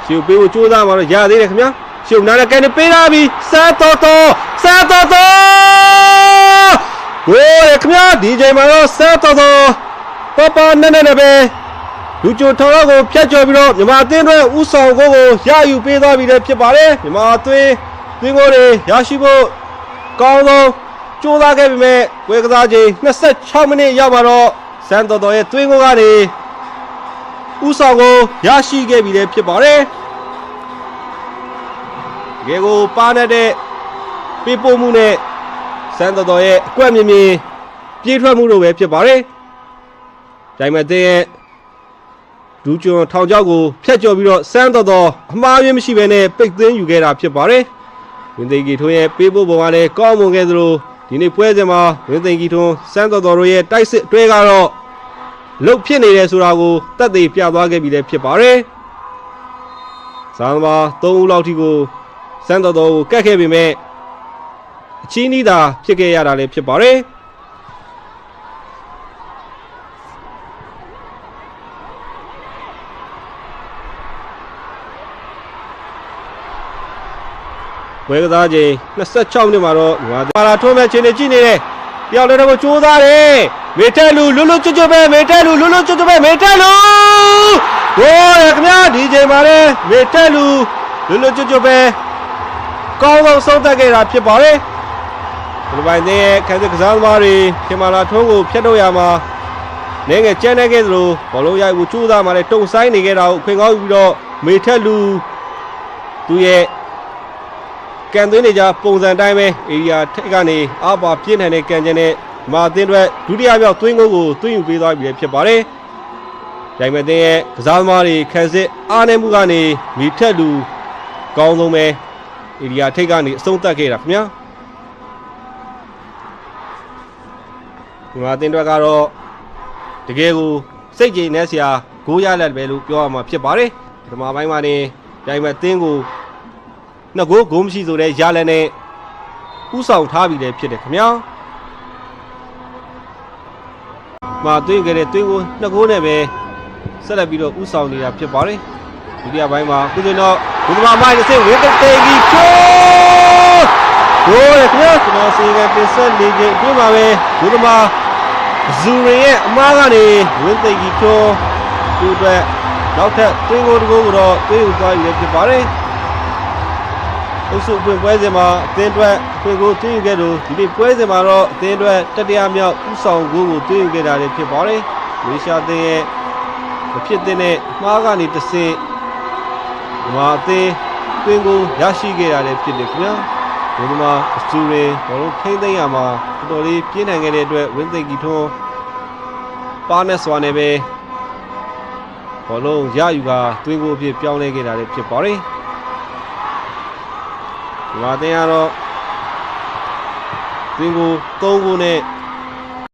ရှုပ်ပေးဖို့ကြိုးစားမှာတော့ရသေးတယ်ခင်ဗျာရှုပ်နားနဲ့ကန်နေပေးလာပြီစမ်းတော်ကိုရခင်ဗျာဒီချိန်မှာတော့စမ်းတော်ပနဲ့ပဲလူချိုထောင်တော့ကိုဖြတ်ကျော်ပြီးတော့မြန်မာအသင်းတွေဥဆောင်ကိုရယူပေးသွားပြီလည်းဖြစ်ပါတယ်မြန်မာအသင်းကိုတွေရရှိဖို့ကောင်းဆုံးကြိုးစားခဲ့ပေမဲ့ပွဲကစားချိန်26မိနစ်ရောက်ပါတော့စမ်းတော်ရဲ့သွင်းကိုကနေဥဆောင်ကိုရရှိခဲ့ပြီလည်းဖြစ်ပါတယ်ငယ်ကိုပါနေတဲ့ပေးပို့မှုနဲ့စမ်းတော်ရဲ့အကွက်မြင်ပြေးထွက်မှုတို့ပဲဖြစ်ပါတယ်ဒိုင်မတ်ရဲ့ဒူးကျွန်းထောင်ချောက်ကိုဖျက်ကျော်ပြီးတော့စမ်းတော်အမှားယွင်းမရှိဘဲနဲ့ပိတ်သိမ်းယူခဲ့တာဖြစ်ပါတယ်ဝင်းသိန်းကြီးထွန်းရဲ့ပေးပို့ပုံကလည်းကောင်းမွန်ခဲ့သလိုဒီနေ့ပွဲစဉ်မှာဝင်းသိန်းကြီးထွန်းစမ်းတော်တို့ရဲ့တိုက်စစ်အတွဲကတော့လုတ်ဖြစ်နေတယ်ဆိုတာကိုသက်သေပြသွားခဲ့ပြီလည်းဖြစ်ပါတယ်ဇန်နဝါ3ဦးလောက်ထိကိုစမ်းတော်ကိုကတ်ခဲ့ပေမဲ့အချင်းနီးသာဖြစ်ခဲ့ရတာလည်းဖြစ်ပါတယ်ဝဲကစားချိန်26မိနစ်မှာတော့ပါလာထိုးမဲ့ချိန်နဲ့ကြည့်နေတယ်တယောက်လည်းတော့ကြိုးစားတယ်မေတက်လူလွတ်ကျွတ်ပဲမေတက်လူဂိုးရခင်ဗျာဒီချိန်မှာလည်းမေတက်လူလွတ်ကျွတ်ပဲကောင်းဆုံးဆုံးသက်ခဲ့တာဖြစ်ပါတယ်ဒီပိုင်းတဲ့ခံစစ်ကစားသမားတွေခင်မာလာထုံးကိုဖျက်တော့ရမှာနေငယ်ကျန်းနေခဲ့သလိုဘောလုံးရိုက်ဖို့ကြိုးစားမှလည်းတုံဆိုင်နေခဲ့တာကိုခွင်ကောင်းပြီးတော့မေတက်လူသူရဲ့ကန်သွင်းနေကြပုံစံတိုင်းပဲဧရိယာထက်ကနေအပါပြင်းထန်တဲ့ကန်ကျန်နဲ့မာအသင်းအတွက်ဒုတိယမြောက်သွင်းကိုသွင်းယူပေးသွားပြီဖြစ်ပါတယ်။ဒိုင်မတင်ရဲ့ကစားသမားတွေခံစစ်အားနည်းမှုကနေမိထက်လူကောင်းဆုံးပဲဧရိယာထိတ်ကနေအဆုံးသတ်ခဲ့တာခင်ဗျာ။မာအသင်းအတွက်ကတော့တကယ်ကိုစိတ်ကြည်နေစရာဂိုးရလက်ပဲလို့ပြောရမှာဖြစ်ပါတယ်။ပထမပိုင်းမှာနေဒိုင်မတင်ကိုနှစ်ဂိုးမရှိဆိုတဲ့ရလက်နဲ့ဥဆောင်ထားပြီးလည်းဖြစ်တယ်ခင်ဗျာမာသွင်းခဲ့တဲ့သွင်းကိုနှစ်ဂိုးနဲ့ပဲဆက်လက်ပြီးတော့ဥဆောင်နေတာဖြစ်ပါတယ်ဒုတိယပိုင်းမှာခုဆိုတော့ဘုဒ္ဓမာမိုင်းတစ်စိဝင်းတေဂီချိုးဂိုးရခင်ဗျာကျွန်တော်စီကတင်ဆက်နေချိန်အတွင်းမှာပဲဘုဒ္ဓမာဇူရင်ရဲ့အမားကနေဝင်းတေဂီချိုးသူ့အတွက်နောက်ထပ်သွင်းကိုတစ်ဂိုးကိုတော့သွင်းယူသွားပြီဖြစ်ပါတယ်အုပ်စုပွဲစဉ်မှာအသင်းအတွက်ခွေကိုသွင်းယူခဲ့လို့ဒီနေ့ပွဲစဉ်မှာတော့အသင်းအတွက်တတိယမြောက်ဥဆောင်ဂိုးကိုသွင်းယူခဲ့တာလည်းဖြစ်ပါတယ်။မလေးရှားအသင်းရဲ့မဖြစ်တဲ့မှားကနေတစ်ဆင့်ဒီမှာအသင်းသွင်းကိုရရှိခဲ့တာလည်းဖြစ်တယ်ခင်ဗျာ။ဒီမှာအစူရင်ဘောလုံးထိမ့်သိမ်းရမှာတော်တော်လေးပြင်းထန်ခဲ့တဲ့အတွက်ဝင်းသိန်းကြီးထွန်းပါနဲ့စွာနဲ့ပဲဘောလုံးရယူကသွင်းကိုအဖြစ်ပြောင်းလဲခဲ့တာလည်းဖြစ်ပါတယ်။ဒီမှာတင်ရတော့သွင်းကို3ဂိုးနဲ့